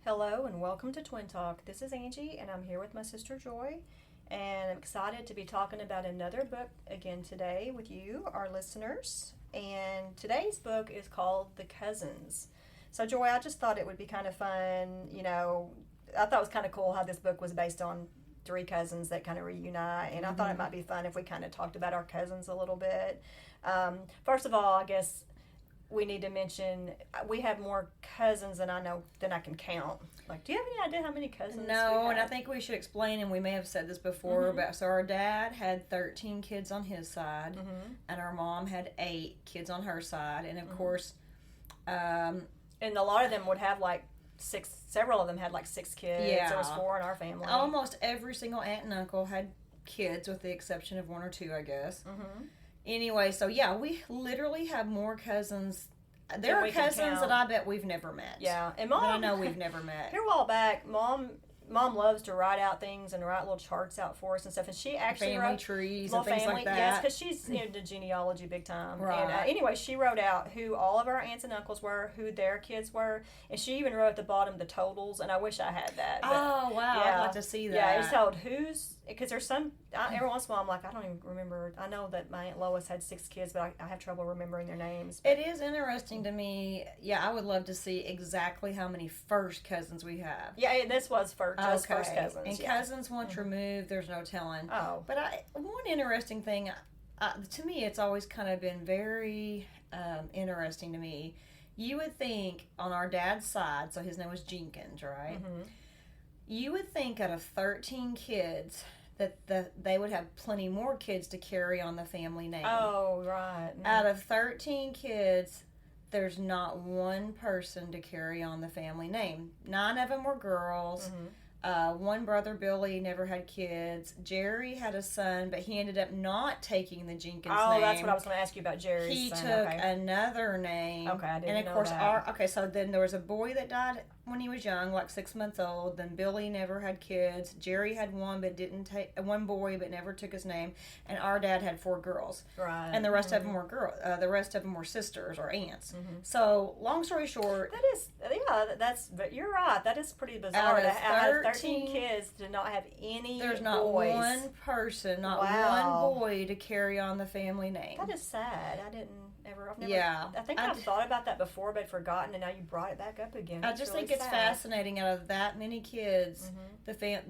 Hello and welcome to Twin Talk. This is Angie and I'm here with my sister Joy, and I'm excited to be talking about another book again today with you, our listeners. And today's book is called The Cousins. So Joy, I just thought it would be kind of fun, I thought it was kind of cool how this book was based on three cousins that kind of reunite, and I thought it might be fun if we kind of talked about our cousins a little bit. First of all, I guess we need to mention we have more cousins than I can count. Like, do you have any idea how many cousins? No, and I think we should explain, and we may have said this before, but so our dad had 13 kids on his side, and our mom had 8 kids on her side, and of course, and a lot of them would have like 6. Several of them had like 6 kids. Yeah. There was 4 in our family. Almost every single aunt and uncle had kids, with the exception of 1 or 2, I guess. Anyway, so yeah, we literally have more cousins. There are cousins that I bet we've never met. Yeah, and Mom, that I know we've never met. Here a while back, Mom loves to write out things and write little charts out for us and stuff. And she actually family wrote trees and things like that. Yes, because she's into genealogy big time. Right. And anyway, she wrote out who all of our aunts and uncles were, who their kids were, and she even wrote at the bottom the totals. And I wish I had that. But, oh wow, yeah, I'd like to see that. Yeah, it's told who's, because there's some. Every once in a while, I'm like, I don't even remember. I know that my Aunt Lois had 6 kids, but I have trouble remembering their names. It is interesting to me. Yeah, I would love to see exactly how many first cousins we have. Yeah, and this was for just first cousins. And cousins once removed, there's no telling. Oh. But one interesting thing, to me, it's always kind of been very interesting to me. You would think on our dad's side, so his name was Jenkins, right? You would think out of 13 kids that they would have plenty more kids to carry on the family name. Oh, right. Out of 13 kids, there's not one person to carry on the family name. 9 of them were girls. One brother, Billy, never had kids. Jerry had a son, but he ended up not taking the Jenkins name. Oh, that's what I was going to ask you about Jerry's He son. took another name. Okay, I didn't and of know course, that. So then there was a boy that died when he was young, like 6 months old. Then Billy never had kids. Jerry had one boy, but never took his name. And our dad had 4 girls. Right. And the rest of them were girls. The rest of them were sisters or aunts. So long story short, but you're right. That is pretty bizarre. Out of 13 kids did not have any there's not boys. one person, not Wow. one boy to carry on the family name. That is sad. I've never. Yeah. I think I've thought about that before, but forgotten, and now you brought it back up again. I just think it's fascinating. Out of that many kids,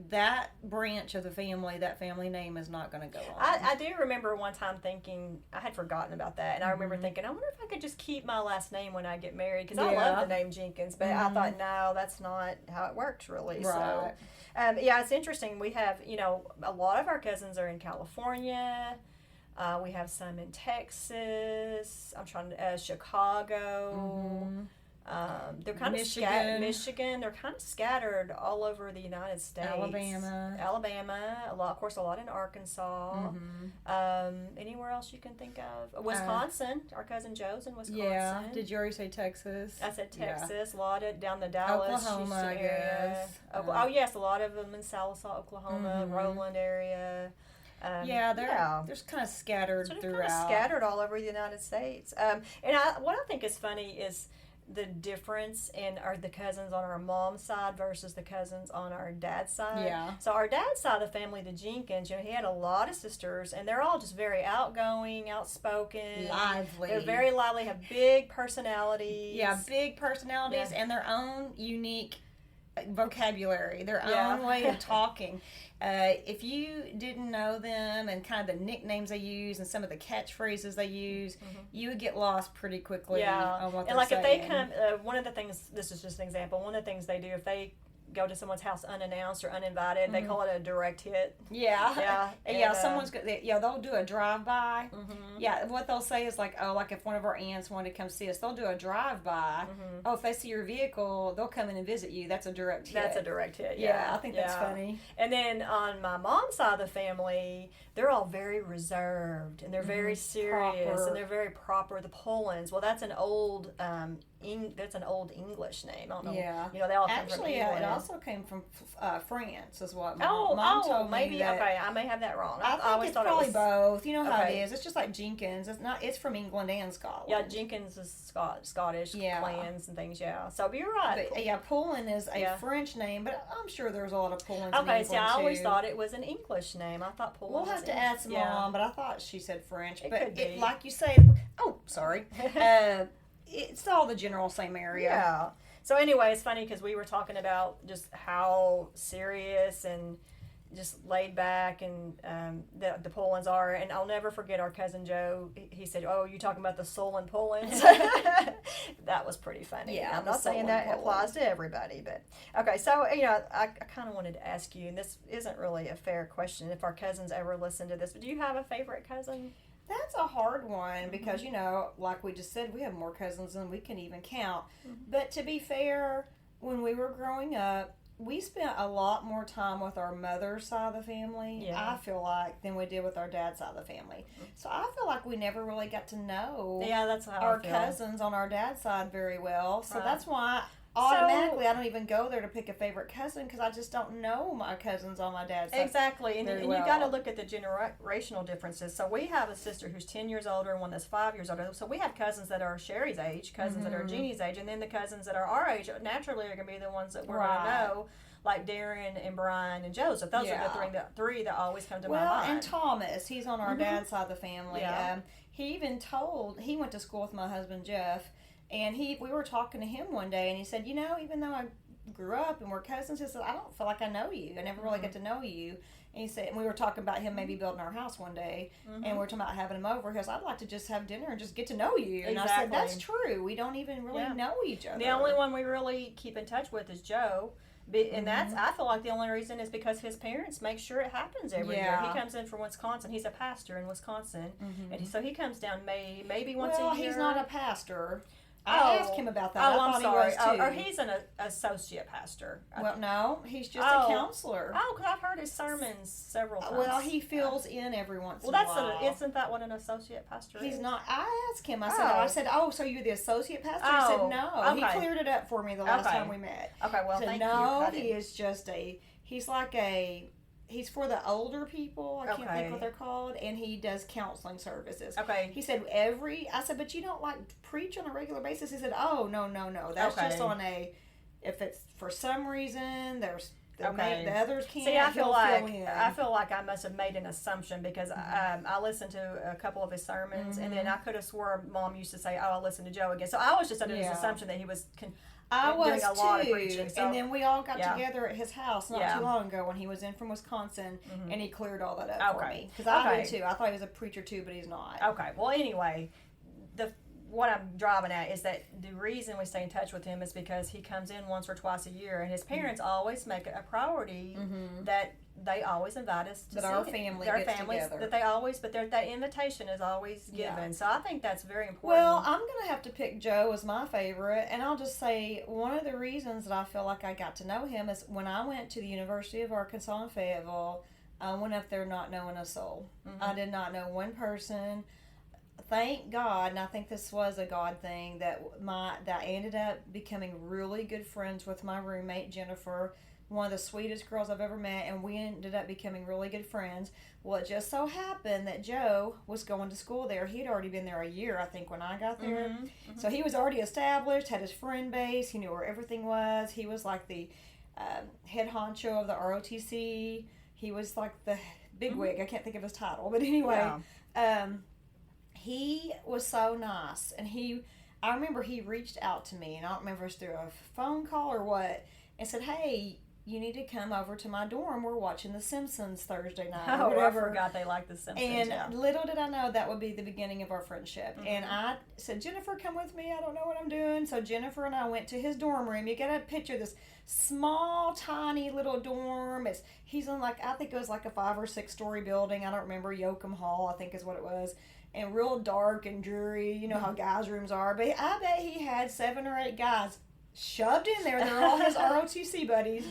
that branch of the family, that family name is not going to go on. I do remember one time thinking, I had forgotten about that, and I remember thinking, I wonder if I could just keep my last name when I get married, because I love the name Jenkins, but I thought, no, that's not how it works, really. Right. So, yeah, it's interesting. We have, a lot of our cousins are in California. We have some in Texas. I'm trying to Chicago. They're kind of Michigan. They're kind of scattered all over the United States. Alabama. A lot in Arkansas. Anywhere else you can think of? Wisconsin. Our cousin Joe's in Wisconsin. Yeah. Did you already say Texas? I said Texas. Yeah. A lot of down the Dallas, Oklahoma, Houston area. Oh yes, a lot of them in Sallisaw, Oklahoma, Roland area. They're just kind of scattered throughout. Kind of scattered all over the United States. And what I think is funny is the difference in the cousins on our mom's side versus the cousins on our dad's side. Yeah. So our dad's side of the family, the Jenkins, he had a lot of sisters, and they're all just very outgoing, outspoken, lively. They're very lively, have big personalities. Yeah, big personalities and their own unique vocabulary, their own way of talking. If you didn't know them and kind of the nicknames they use and some of the catchphrases they use, you would get lost pretty quickly on what they're saying. If they come, one of the things, this is just an example, one of the things they do, if they go to someone's house unannounced or uninvited, they call it a direct hit. Yeah. They'll do a drive-by. Yeah, what they'll say is like if one of our aunts wanted to come see us, they'll do a drive-by. Oh, if they see your vehicle, they'll come in and visit you. That's a direct hit. That's a direct hit, yeah. I think that's funny. And then on my mom's side of the family, they're all very reserved, and they're very serious, and they're very proper. The Polans, well, that's an old that's an old English name. I don't know. Yeah. They all come from Actually, England. it also came from France, is what Mom told maybe, me. That okay, I may have that wrong. I think always it's thought probably it was both. You know how okay. it is. It's just like Jenkins. It's not. It's from England and Scotland. Yeah, Jenkins is Scottish clans and things. Yeah, so you're right. But, yeah, Pullen is a French name, but I'm sure there's a lot of Pullens in England, see, I always too. thought it was an English name. I thought Pullen. We'll have to ask Mom, but I thought she said French. It but could be. like you say, sorry. It's all the general same area. Yeah. So anyway, it's funny because we were talking about just how serious and just laid back and the Pullens are. And I'll never forget our cousin Joe. He said, "Oh, you talking about the Solon Pullens?" That was pretty funny. Yeah, I'm not saying that applies to everybody, but okay. So I kind of wanted to ask you, and this isn't really a fair question, if our cousins ever listen to this, but do you have a favorite cousin? That's a hard one because, like we just said, we have more cousins than we can even count. Mm-hmm. But to be fair, when we were growing up, we spent a lot more time with our mother's side of the family, I feel like, than we did with our dad's side of the family. Mm-hmm. So I feel like we never really got to know that's how our cousins on our dad's side very well. So that's why automatically I don't even go there to pick a favorite cousin because I just don't know my cousins on my dad's side. Exactly. And you got to look at the generational differences. So we have a sister who's 10 years older and one that's 5 years older. So we have cousins that are Sherry's age, cousins that are Jeannie's age, and then the cousins that are our age naturally are going to be the ones that we're going to know, like Darren and Brian and Joseph. Those are the three that always come to my mind. Well, and Thomas, he's on our dad's side of the family. Yeah. He even he went to school with my husband Jeff. And we were talking to him one day, and he said, even though I grew up and we're cousins, he said, I don't feel like I know you. I never really get to know you. And he said, and we were talking about him maybe building our house one day, and we were talking about having him over. He goes, I'd like to just have dinner and just get to know you. And I said, that's true. We don't even really know each other. The only one we really keep in touch with is Joe. And that's, I feel like the only reason is because his parents make sure it happens every year. He comes in from Wisconsin. He's a pastor in Wisconsin. And so he comes down maybe once a year. Well, he's not a pastor. I asked him about that. I'm sorry. He was too. Or he's an associate pastor. Well, no, he's just a counselor. Oh, because I've heard his sermons several times. Well, he fills in every once in a while. Isn't that what an associate pastor is? He's not. I asked him. I said, so you're the associate pastor? He said, no. Okay. He cleared it up for me the last time we met. Okay, well, thank you. No, he is just he's for the older people. I can't think what they're called. And he does counseling services. Okay. He said I said, but you don't preach on a regular basis? He said, oh, no. That's just on if it's for some reason, the others can't. See, I feel like I must have made an assumption because I listened to a couple of his sermons, and then I could have swore Mom used to say, "Oh, I listened to Joe again." So I was just under this assumption that he was doing a lot of preaching. So. And then we all got together at his house not too long ago when he was in from Wisconsin, and he cleared all that up for me. Because I did too. I thought he was a preacher too, but he's not. Okay. Well, anyway, what I'm driving at is that the reason we stay in touch with him is because he comes in once or twice a year, and his parents always make it a priority that they always invite us to that see our family gets together. That they always, but that invitation is always given. Yeah. So I think that's very important. Well, I'm going to have to pick Joe as my favorite, and I'll just say one of the reasons that I feel like I got to know him is when I went to the University of Arkansas in Fayetteville, I went up there not knowing a soul. I did not know one person. Thank God, and I think this was a God thing, that I ended up becoming really good friends with my roommate, Jennifer, one of the sweetest girls I've ever met, and we ended up becoming really good friends. Well, it just so happened that Joe was going to school there. He'd already been there a year, I think, when I got there. So he was already established, had his friend base, he knew where everything was. He was like the head honcho of the ROTC. He was like the bigwig. I can't think of his title, but anyway. Yeah. He was so nice, and I remember he reached out to me, and I don't remember if it was through a phone call or what, and said, hey, you need to come over to my dorm. We're watching The Simpsons Thursday night. Or whatever. I forgot they like The Simpsons. And little did I know that would be the beginning of our friendship. And I said, Jennifer, come with me. I don't know what I'm doing. So Jennifer and I went to his dorm room. You got to picture this small, tiny little dorm. He's in I think it was like a 5 or 6 story building. I don't remember. Yoakum Hall, I think is what it was. And real dark and dreary. You know how guys' rooms are. But I bet he had 7 or 8 guys shoved in there. They're all his ROTC buddies.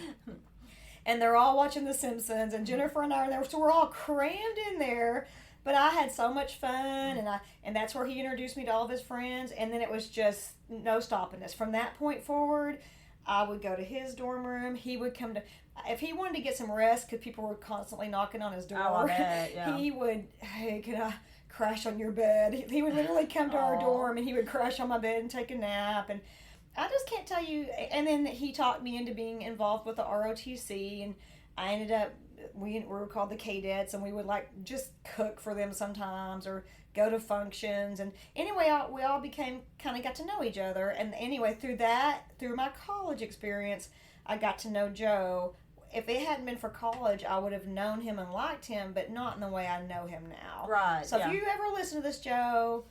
And they're all watching The Simpsons. And Jennifer and I are there. So we're all crammed in there. But I had so much fun, and that's where he introduced me to all of his friends, and then it was just no stopping us. From that point forward, I would go to his dorm room. He would come to, if he wanted to get some rest, because people were constantly knocking on his door, I bet, yeah. he would, hey, can I crash on your bed? He would literally come to our dorm, and he would crash on my bed and take a nap, and I just can't tell you. And then he talked me into being involved with the ROTC, and I ended up, we were called the Cadettes, and we would like just cook for them sometimes or go to functions. And anyway, we all became, kind of got to know each other. And anyway, through my college experience, I got to know Joe. If it hadn't been for college, I would have known him and liked him, but not in the way I know him now. Right. So if you ever listen to this, Joe,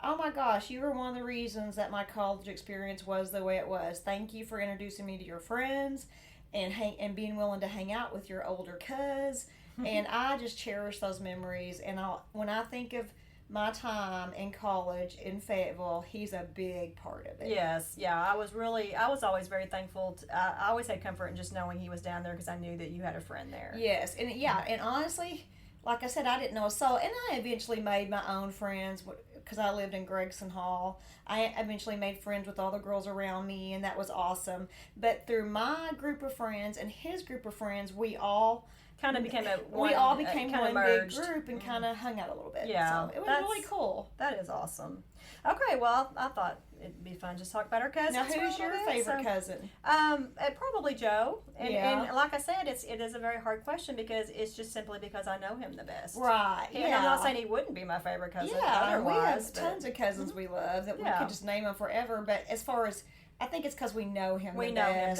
oh my gosh, you were one of the reasons that my college experience was the way it was. Thank you for introducing me to your friends and being willing to hang out with your older cuz. And I just cherish those memories. And when I think of my time in college in Fayetteville, he's a big part of it. Yes, yeah. I was always very thankful. I always had comfort in just knowing he was down there because I knew that you had a friend there. Yes, and and honestly, like I said, I didn't know a soul. And I eventually made my own friends because I lived in Gregson Hall. I eventually made friends with all the girls around me, and that was awesome. But through my group of friends and his group of friends, we all kind of became one big group and kind of hung out a little bit. Yeah, so it was really cool. That is awesome. Okay, well, I thought it'd be fun just to talk about our cousins. Now, who's your favorite cousin? Probably Joe. And like I said, it is a very hard question because it's just simply because I know him the best. Right. And I'm not saying he wouldn't be my favorite cousin. Yeah, we have tons of cousins we love that we could just name them forever. But as far as, I think it's because we know him the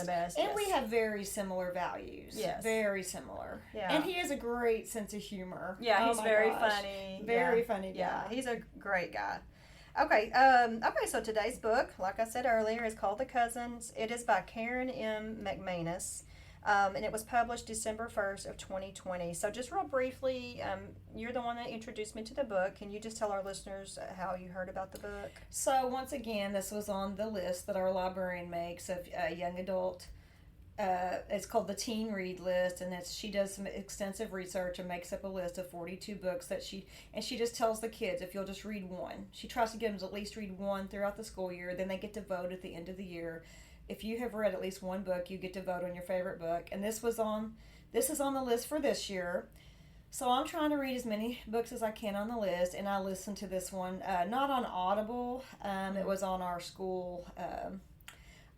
best. And we have very similar values. Yes. Very similar. Yeah. And he has a great sense of humor. Yeah, he's very funny. Very funny guy. Yeah, he's a great guy. Okay, so today's book, like I said earlier, is called The Cousins. It is by Karen M. McManus, and it was published December 1st of 2020. So just real briefly, you're the one that introduced me to the book. Can you just tell our listeners how you heard about the book? So once again, this was on the list that our librarian makes of young adult. It's called the Teen Read List, and she does some extensive research and makes up a list of 42 books that she just tells the kids, if you'll just read one. She tries to get them to at least read one throughout the school year, then they get to vote at the end of the year. If you have read at least one book, you get to vote on your favorite book, and this is on the list for this year. So I'm trying to read as many books as I can on the list, and I listened to this one, not on Audible, it was on our school.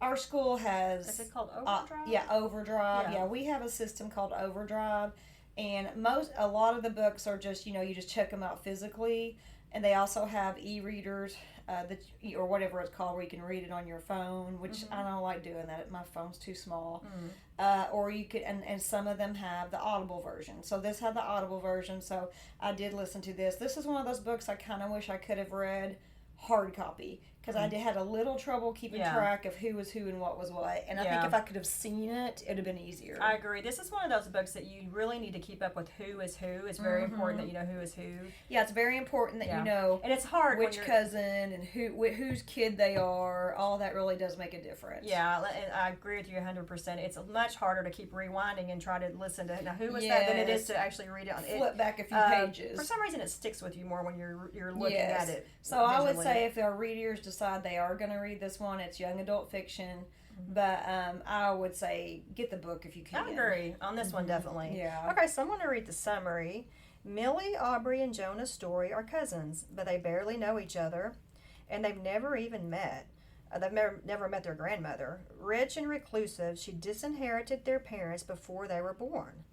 Our school has... Is it called Overdrive? Overdrive. Yeah, we have a system called Overdrive. And a lot of the books are just, you just check them out physically. And they also have e-readers, or whatever it's called, where you can read it on your phone, which I don't like doing that. My phone's too small. Or you could, and some of them have the Audible version. So this had the Audible version, so I did listen to this. This is one of those books I kind of wish I could have read hard copy, because I had a little trouble keeping track of who was who and what was what. And I think if I could have seen it, it would have been easier. I agree. This is one of those books that you really need to keep up with who is who. It's very important that you know who is who. Yeah, it's very important that you know, and it's hard which cousin and whose kid they are. All that really does make a difference. Yeah, and I agree with you 100%. It's much harder to keep rewinding and try to listen to who was that than it is to actually read it. Flip back a few pages. For some reason, it sticks with you more when you're looking at it. So visually. I would say if our readers decide they are going to read this one, it's young adult fiction, but I would say get the book if you can. I agree on this one, definitely. Yeah. Okay, so I'm going to read the summary. Millie, Aubrey, and Jonah Story are cousins, but they barely know each other, and they've never even met. They've never met their grandmother. Rich and reclusive, she disinherited their parents before they were born.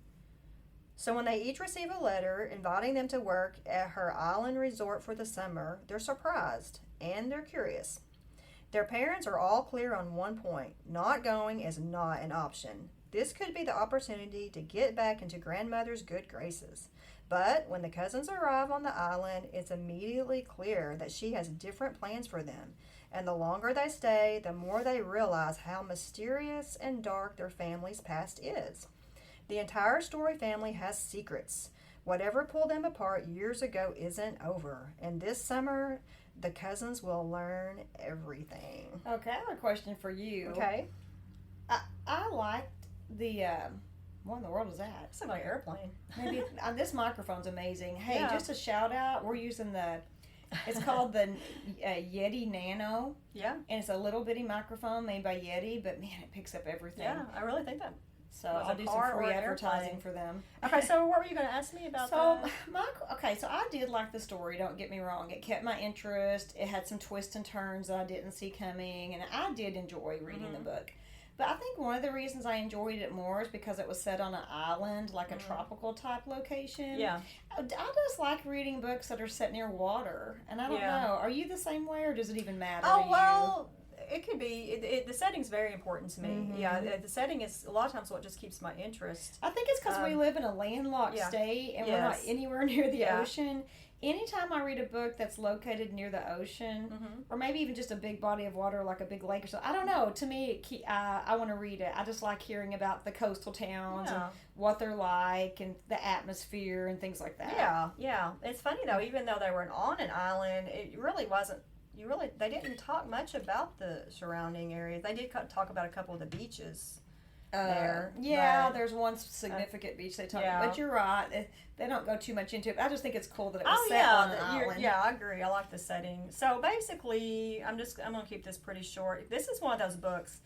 So when they each receive a letter inviting them to work at her island resort for the summer, they're surprised and they're curious. Their parents are all clear on one point. Not going is not an option. This could be the opportunity to get back into grandmother's good graces. But when the cousins arrive on the island, it's immediately clear that she has different plans for them. And the longer they stay, the more they realize how mysterious and dark their family's past is. The entire Story family has secrets. Whatever pulled them apart years ago isn't over. And this summer, the cousins will learn everything. Okay, I have a question for you. Okay. I liked the What in the world is that? It's like an airplane. Maybe this microphone's amazing. Hey, Yeah. just a shout out. We're using it's called the Yeti Nano. Yeah. And it's a little bitty microphone made by Yeti, but man, it picks up everything. Yeah, I really think that. So Was I'll it do car some or free an advertising airplane? for them. Okay, so what were you going to ask me about So, that? so I did like the story, don't get me wrong. It kept my interest. It had some twists and turns that I didn't see coming, and I did enjoy reading the book. But I think one of the reasons I enjoyed it more is because it was set on an island, like a tropical type location. Yeah. I just like reading books that are set near water, and I don't know. Are you the same way, or does it even matter to you? Well, it could be. The setting's very important to me. Yeah, the setting is a lot of times what just keeps my interest. I think it's because we live in a landlocked state, and we're not anywhere near the ocean. Anytime I read a book that's located near the ocean, or maybe even just a big body of water like a big lake or something, I don't know. To me, I want to read it. I just like hearing about the coastal towns and what they're like and the atmosphere and things like that. Yeah. It's funny though, even though they were on an island, it really wasn't. They didn't talk much about the surrounding areas. They did talk about a couple of the beaches there. Yeah, there's one significant beach they talk about. But you're right. They don't go too much into it. I just think it's cool that it was set on an island. Yeah, I agree. I like the setting. So basically, I'm going to keep this pretty short. This is one of those books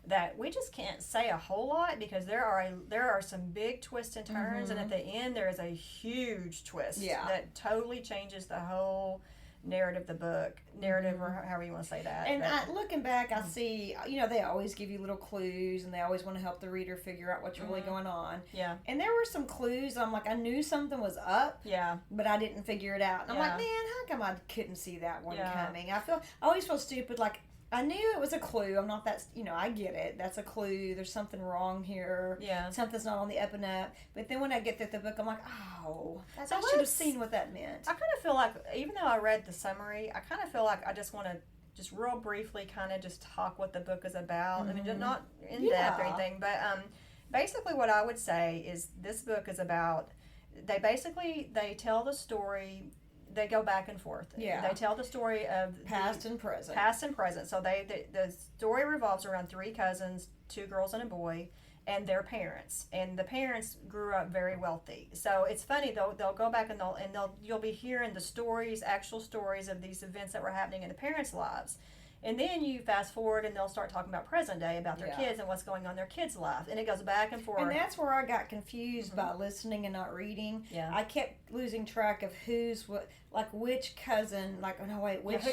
that we just can't say a whole lot because there are some big twists and turns, and at the end there is a huge twist that totally changes the whole narrative of the book, or however you want to say that. And looking back, I see, they always give you little clues, and they always want to help the reader figure out what's really going on. Yeah. And there were some clues. I'm like, I knew something was up. Yeah. But I didn't figure it out. And I'm like, man, how come I couldn't see that one coming? I always feel stupid. Like, I knew it was a clue. I'm not that, I get it. That's a clue. There's something wrong here. Yeah. Something's not on the up and up. But then when I get through the book, I'm like, I should have seen what that meant. I kind of feel like, even though I read the summary, I kind of feel like I just want to just real briefly kind of just talk what the book is about. I mean, just not in depth or anything, but basically what I would say is this book is about, they tell the story. They go back and forth. Yeah. They tell the story of past and present. Past and present. So the story revolves around 3 cousins, 2 girls and a boy, and their parents. And the parents grew up very wealthy. So it's funny though. They'll go back and you'll be hearing the stories, actual stories of these events that were happening in the parents' lives. And then you fast forward and they'll start talking about present day, about their kids and what's going on in their kids' life. And it goes back and forth. And that's where I got confused by listening and not reading. Yeah. I kept losing track of who's what, like which cousin, like, oh no, wait, which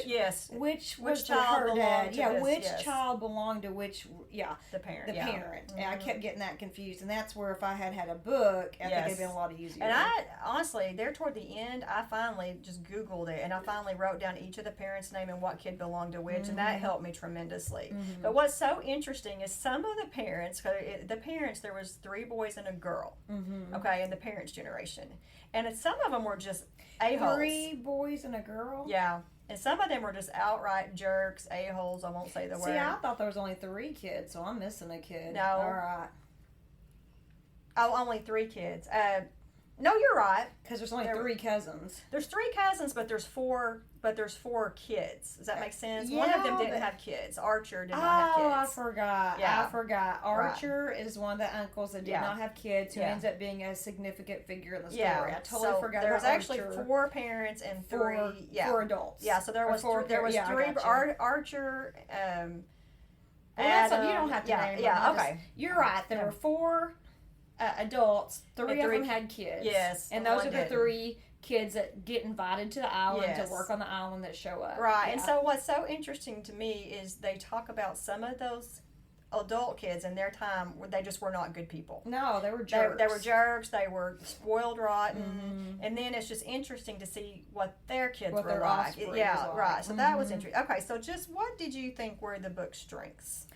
was child her dad. Yeah, which child belonged to which, the parent. The parent. And I kept getting that confused. And that's where if I had a book, I think it'd been a lot easier. And I, honestly, there toward the end, I finally just Googled it. And I finally wrote down each of the parents' name and what kid belonged to which. And that helped me tremendously. But what's so interesting is some of the parents, there was 3 boys and a girl, okay, in the parents' generation. And some of them were just a-holes. 3 boys and a girl? Yeah. And some of them were just outright jerks, a-holes, I won't say the word. See, I thought there was only 3 kids, so I'm missing a kid. No. All right. Oh, only 3 kids. No, you're right. Because there's only 3 cousins. There's 3 cousins, but there's 4 kids. Does that make sense? Yeah, one of them didn't have kids. Archer did not have kids. Oh, I forgot. Yeah. I forgot. Archer is one of the uncles that did not have kids who ends up being a significant figure in the story. I totally forgot there about was actually Archer. 4 parents and 3 4 adults. Yeah, so there was 3 Archer, Adam, you don't have to name them. Yeah, okay. You're right. There were 4 adults. 3 of them had kids. Yes. And those are the 3 kids that get invited to the island to work on the island that show up. Right. Yeah. And so what's so interesting to me is they talk about some of those adult kids in their time, they just were not good people. No, they were jerks. They were jerks. They were spoiled rotten. And then it's just interesting to see what their kids were like. Yeah, right. So that was interesting. Okay, so just what did you think were the book's strengths?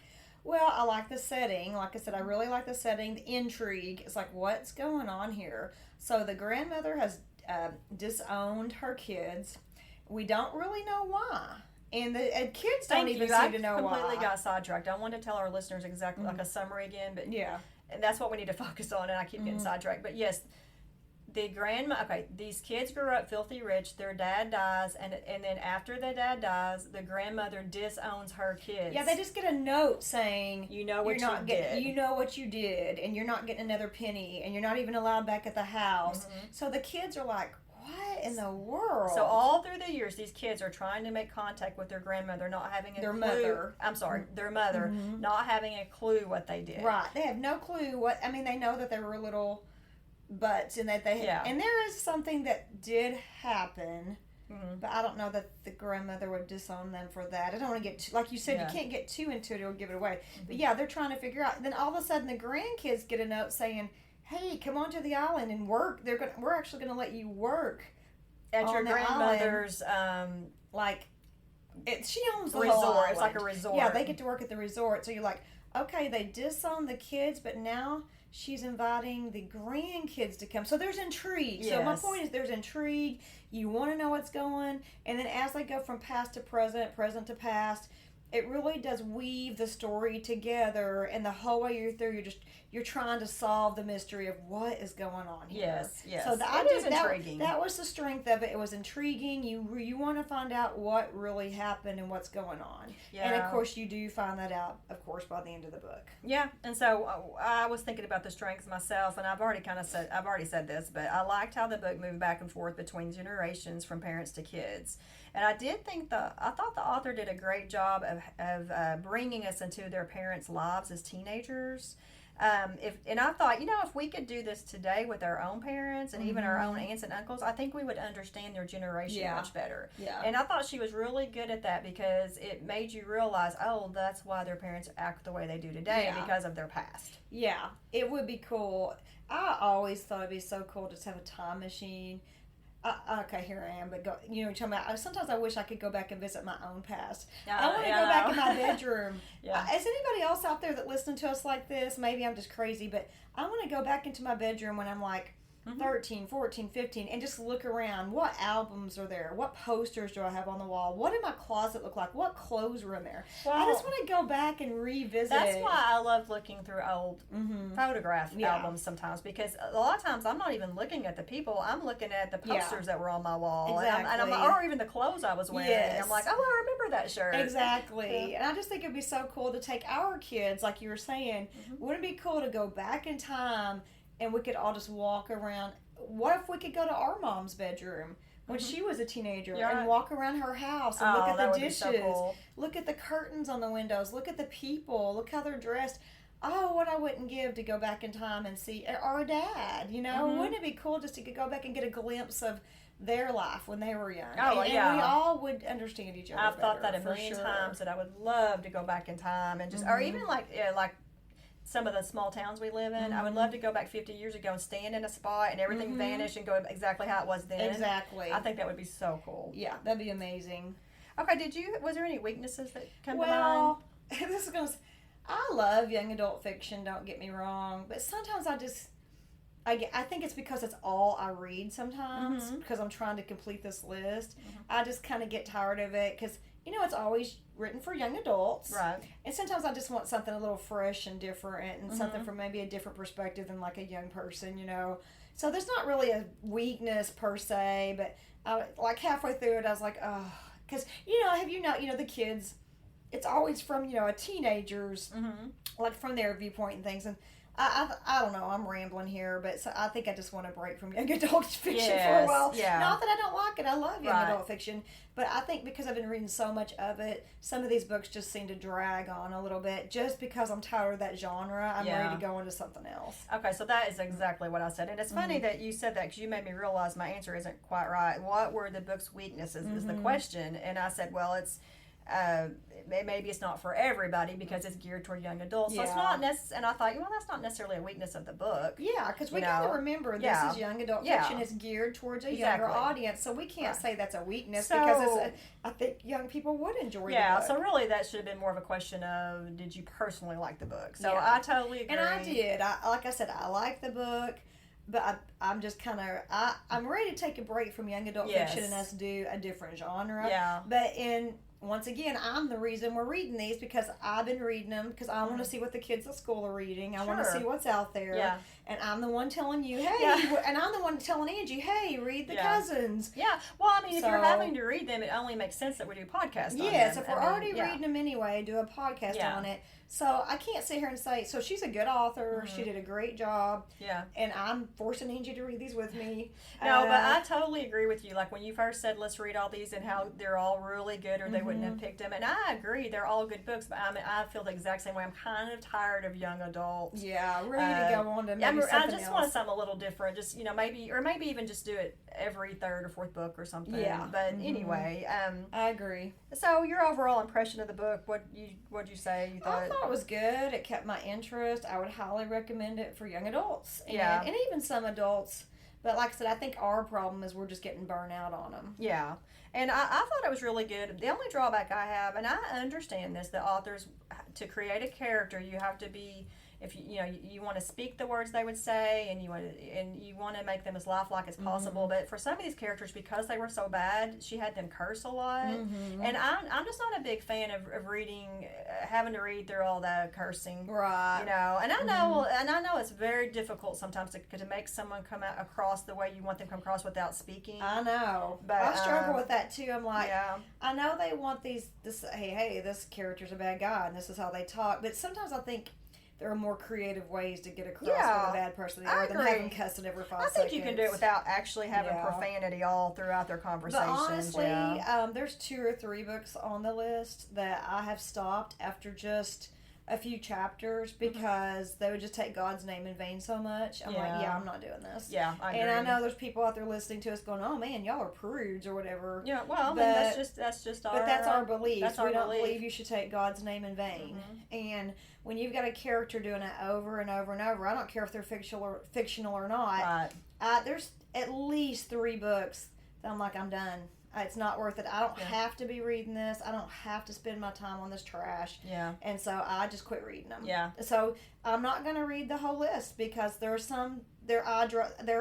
Well, I like the setting. Like I said, I really like the setting. The intrigue. It's like, what's going on here? So the grandmother has disowned her kids. We don't really know why. And the kids don't even seem to know why. I completely got sidetracked. I want to tell our listeners exactly like a summary again, but and that's what we need to focus on, and I keep getting sidetracked. But yes, these kids grew up filthy rich. Their dad dies, and then after the dad dies, the grandmother disowns her kids. Yeah, they just get a note saying, you know what you know what you did, and you're not getting another penny, and you're not even allowed back at the house. So the kids are like, what in the world? So all through the years, these kids are trying to make contact with their grandmother, not having a clue. Their mother, not having a clue what they did. Right. They have no clue what. I mean, they know that they were little butts, and that they. Yeah. And there is something that did happen, but I don't know that the grandmother would disown them for that. I don't want to get too, like you said, you can't get too into it; it'll give it away. But yeah, they're trying to figure out. Then all of a sudden, the grandkids get a note saying, "Hey, come on to the island and work. We're actually going to let you work." At your grandmother's, she owns the resort. whole island. It's like a resort. Yeah, they get to work at the resort. So you're like, okay, they disown the kids, but now she's inviting the grandkids to come. So there's intrigue. Yes. So my point is, there's intrigue. You want to know what's going, and then as they go from past to present, present to past, it really does weave the story together, and the whole way you're through, you're trying to solve the mystery of what is going on here. Yes. So It is intriguing. That was the strength of it. It was intriguing. You want to find out what really happened and what's going on. Yeah. And of course, you do find that out, of course, by the end of the book. Yeah, and so I was thinking about the strengths myself, and I've already said this, but I liked how the book moved back and forth between generations, from parents to kids. And I thought the author did a great job of bringing us into their parents' lives as teenagers. And I thought, if we could do this today with our own parents and even our own aunts and uncles, I think we would understand their generation much better. Yeah. And I thought she was really good at that, because it made you realize, oh, that's why their parents act the way they do today, because of their past. Yeah, it would be cool. I always thought it'd be so cool to just have a time machine. Okay, here I am, but sometimes I wish I could go back and visit my own past. I want to go back in my bedroom. Is anybody else out there that listening to us like this? Maybe I'm just crazy, but I want to go back into my bedroom when I'm like 13, 14, 15, and just look around. What albums are there? What posters do I have on the wall? What did my closet look like? What clothes were in there? Well, I just want to go back and revisit. That's why I love looking through old photograph albums sometimes, because a lot of times I'm not even looking at the people. I'm looking at the posters that were on my wall. Exactly. Or even the clothes I was wearing. Yes. I'm like, oh, I remember that shirt. Exactly. And I just think it'd be so cool to take our kids, like you were saying. Wouldn't it be cool to go back in time and we could all just walk around? What if we could go to our mom's bedroom when she was a teenager and walk around her house and look at the dishes, so cool. Look at the curtains on the windows, look at the people, look how they're dressed. Oh, what I wouldn't give to go back in time and see our dad, Wouldn't it be cool just to go back and get a glimpse of their life when they were young? And we all would understand each other. I've thought that a million times, that I would love to go back in time and just, or even like some of the small towns we live in. I would love to go back 50 years ago and stand in a spot and everything vanish and go exactly how it was then. Exactly. I think that would be so cool. Yeah, that'd be amazing. Okay, was there any weaknesses that come to mind? Well, I love young adult fiction, don't get me wrong, but sometimes I think it's because it's all I read sometimes, because I'm trying to complete this list. I just kind of get tired of it, because it's always written for young adults. Right. And sometimes I just want something a little fresh and different, and something from maybe a different perspective than like a young person, So there's not really a weakness per se, but like halfway through it, I was like, oh, because, the kids, it's always from, a teenager's, like from their viewpoint and things. And I don't know, I'm rambling here, but I think I just want a break from young adult fiction for a while. Yeah. Not that I don't like it, I love young adult fiction, but I think because I've been reading so much of it, some of these books just seem to drag on a little bit, just because I'm tired of that genre. I'm ready to go into something else. Okay, so that is exactly what I said, and it's funny that you said that, because you made me realize my answer isn't quite right. What were the book's weaknesses is the question, and I said, well, it's maybe it's not for everybody because it's geared toward young adults. So it's not and I thought, well, that's not necessarily a weakness of the book. Yeah, because we got to remember this is young adult fiction. It's geared towards a younger audience, so we can't say that's a weakness, because I think young people would enjoy the book. So really that should have been more of a question of, did you personally like the book? So I totally agree. And I did. Like I said, I like the book. But I'm just kind of, I'm ready to take a break from young adult fiction and us do a different genre. Yeah. But in once again, I'm the reason we're reading these because I've been reading them because I want to see what the kids at school are reading. I want to see what's out there. Yeah. And I'm the one telling you, hey, and I'm the one telling Angie, hey, read the Cousins. Yeah. Well, I mean, if you're having to read them, it only makes sense that we do podcasts on them. Yes, if we're already reading them anyway, do a podcast on it. So I can't sit here and say, so she's a good author. She did a great job. Yeah. And I'm forcing Angie to read these with me. No, but I totally agree with you. Like when you first said, let's read all these and how they're all really good or they wouldn't have picked them. And I agree, they're all good books. But I feel the exact same way. I'm kind of tired of young adults. Yeah, ready to go on to maybe something I just else. want something a little different. Just, maybe even just do it every third or fourth book or something. Yeah. But anyway. I agree. So your overall impression of the book, what'd you say you thought? I thought it was good. It kept my interest. I would highly recommend it for young adults. And even some adults. But like I said, I think our problem is we're just getting burnt out on them. Yeah. And I thought it was really good. The only drawback I have, and I understand this, the authors, to create a character, you have to be, if you want to speak the words they would say, and you want to make them as lifelike as possible. But for some of these characters, because they were so bad, she had them curse a lot, and I'm just not a big fan of reading, having to read through all that cursing, right? And I know it's very difficult sometimes to make someone come out across the way you want them to come across without speaking. I know, but I struggle with that too. I'm like, I know they want this. Hey, this character's a bad guy, and this is how they talk. But sometimes I think there are more creative ways to get across what a bad person they are than having cussing every 5 seconds. I think you can do it without actually having profanity all throughout their conversations. But honestly, there's 2 or 3 books on the list that I have stopped after just a few chapters because they would just take God's name in vain so much. I'm like, I'm not doing this. Yeah, I agree. And I know there's people out there listening to us going, "Oh man, y'all are prudes or whatever." Yeah, well, that's just our. But that's our belief. We don't belief. believe you should take God's name in vain. And when you've got a character doing it over and over and over, I don't care if they're fictional or not. Right. There's at least 3 books that I'm like, I'm done. It's not worth it. I don't have to be reading this. I don't have to spend my time on this trash. Yeah. And so I just quit reading them. Yeah. So I'm not going to read the whole list because there are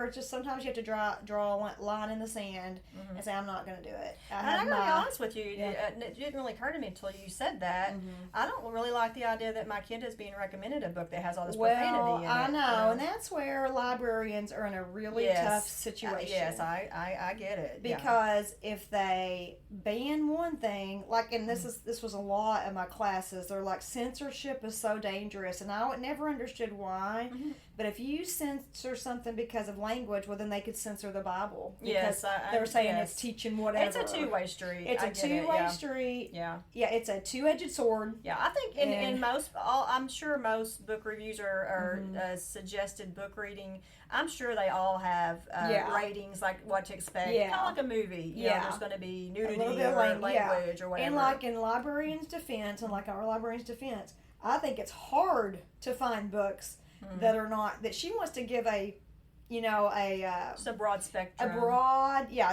just sometimes you have to draw a line in the sand and say I'm not going to do it. I'm going to be honest with you. It didn't really occur to me until you said that. I don't really like the idea that my kid is being recommended a book that has all this profanity in it. I know, and that's where librarians are in a really tough situation. Yes, I get it. Because if they ban one thing, like, and this was a lot in my classes, they're like, censorship is so dangerous, and I never understood why. But if you censor something because of language, well, then they could censor the Bible. Because they were saying it's teaching whatever. It's a two-way street. It's a two-way street. Yeah. Yeah, it's a two-edged sword. Yeah, I think in most, I'm sure most book reviews are suggested book reading. I'm sure they all have ratings, like what to expect. Kind of like a movie. You know, there's going to be nudity or language or whatever. And like in librarians' defense, and like our librarians' defense, I think it's hard to find books that are not, that she wants to give just a broad spectrum.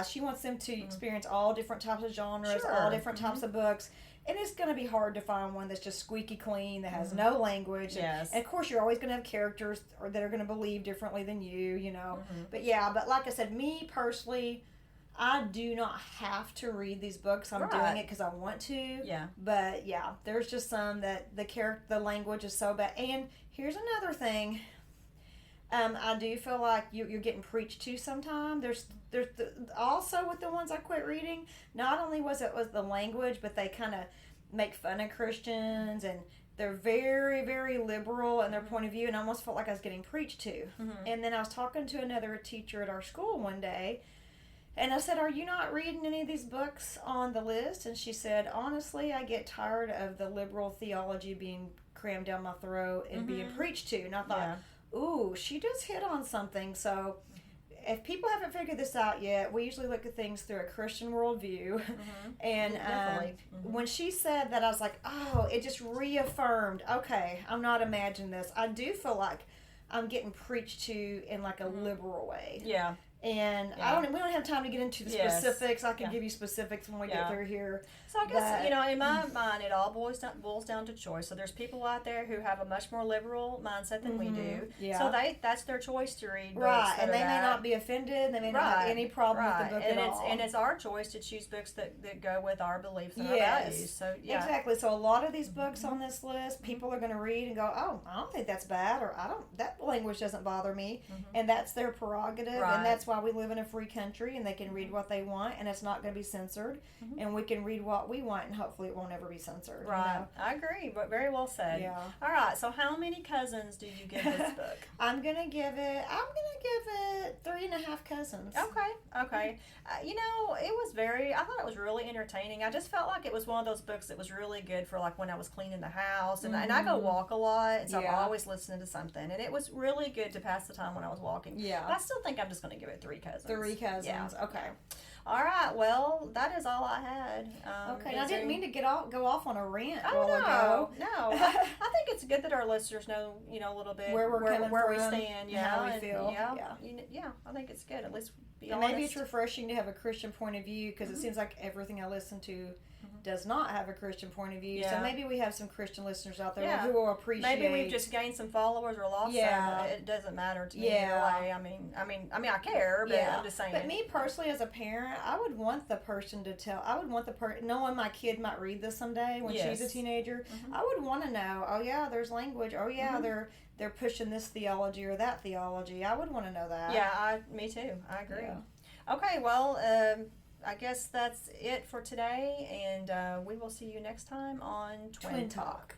She wants them to experience all different types of genres, all different types of books. And it's going to be hard to find one that's just squeaky clean, that has no language. Yes. And of course, you're always going to have characters that are going to believe differently than you, But like I said, me personally, I do not have to read these books. I'm doing it because I want to. Yeah. But there's just some that the language is so bad. And here's another thing. I do feel like you're getting preached to sometimes. There's also with the ones I quit reading, not only was the language, but they kind of make fun of Christians, and they're very, very liberal in their point of view, and I almost felt like I was getting preached to. And then I was talking to another teacher at our school one day, and I said, "Are you not reading any of these books on the list?" And she said, "Honestly, I get tired of the liberal theology being crammed down my throat and being preached to." And I thought, ooh, she just hit on something. So if people haven't figured this out yet, we usually look at things through a Christian worldview. And when she said that, I was like, oh, it just reaffirmed, okay, I'm not imagining this. I do feel like I'm getting preached to in like a liberal way. Yeah. And we don't have time to get into the specifics. I can give you specifics when we get through here. So I guess, in my mind, it all boils down to choice. So there's people out there who have a much more liberal mindset than we do. Yeah. So that's their choice to read books. Right, and they may not be offended. They may not have any problem with the book at all. And it's our choice to choose books that go with our beliefs and our values. So, exactly. So a lot of these books on this list, people are going to read and go, oh, I don't think that's bad, or that language doesn't bother me. And that's their prerogative, and that's why we live in a free country, and they can read what they want, and it's not going to be censored, and we can read what we want, and hopefully it won't ever be censored. Right. I agree, but very well said. Yeah. All right, so how many cousins do you give this book? I'm going to give it 3.5 cousins. Okay. I thought it was really entertaining. I just felt like it was one of those books that was really good for like when I was cleaning the house, and I go walk a lot, so I'm always listening to something, and it was really good to pass the time when I was walking. Yeah. But I still think I'm just going to give it 3 cousins. 3 cousins. Yeah. Okay. All right. Well, that is all I had. Okay. I didn't mean to go off on a rant. No. I think it's good that our listeners know, a little bit where we stand. Yeah. How we feel. Yeah. I think it's good. At least be and honest. maybe it's refreshing to have a Christian point of view, because it seems like everything I listen to does not have a Christian point of view. So maybe we have some Christian listeners out there who will appreciate. Maybe we've just gained some followers or lost some. It doesn't matter to me either way. I mean, I care, but I'm just saying. But me personally, as a parent, I would want the person to tell. I would want the person, knowing my kid might read this someday when she's a teenager. I would want to know. Oh yeah, there's language. Oh yeah, they're pushing this theology or that theology. I would want to know that. Yeah, me too. I agree. Yeah. Okay, well. I guess that's it for today, and we will see you next time on Twin Talk.